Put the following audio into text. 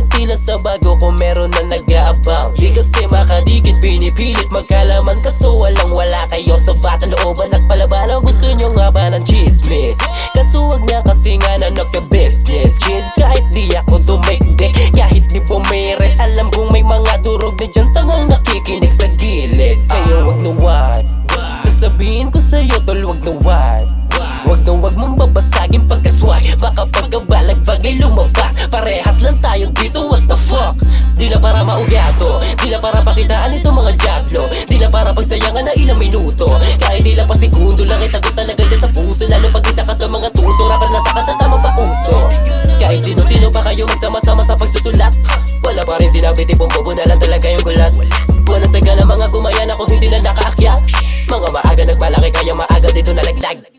Bakit tila sa bago ko meron na nag-aabang? Di kasi makadikit, pinipilit magkalaman. Kaso walang wala kayo sa batang looban at palabanan. Gusto nyo nga ba ng chismis? Kaso wag nga kasi nga nanap yung business, kid. Kahit di ako dumikdik, kahit di pumirit, alam kong may mga durog na dyan tangang nakikinig sa gilid. Kayo wag na wag, sasabihin ko sa'yo tol, wag na wag. Wag na wag mong babasagin pagkaswag. Baka pagkabalag bagay lumabas, parehas lang tayo dito, what the fuck. Di na para maugato, di na para pakitaan itong mga jablo, di na para pagsayangan na ilang minuto. Kahit ilang pa segundo lang itagos talaga dyan sa puso, lalo pag isa ka sa mga tuso, rapat na sa katatama pa uso. Kahit sino-sino pa kayo magsama-sama sa pagsusulat, wala pa rin sinabi, tipong bobo na lang talaga yung gulat. Wala sa gana mga gumayan ako hindi na nakaakyat. Mga maaga nagmalaki kaya maaga dito nalaglag.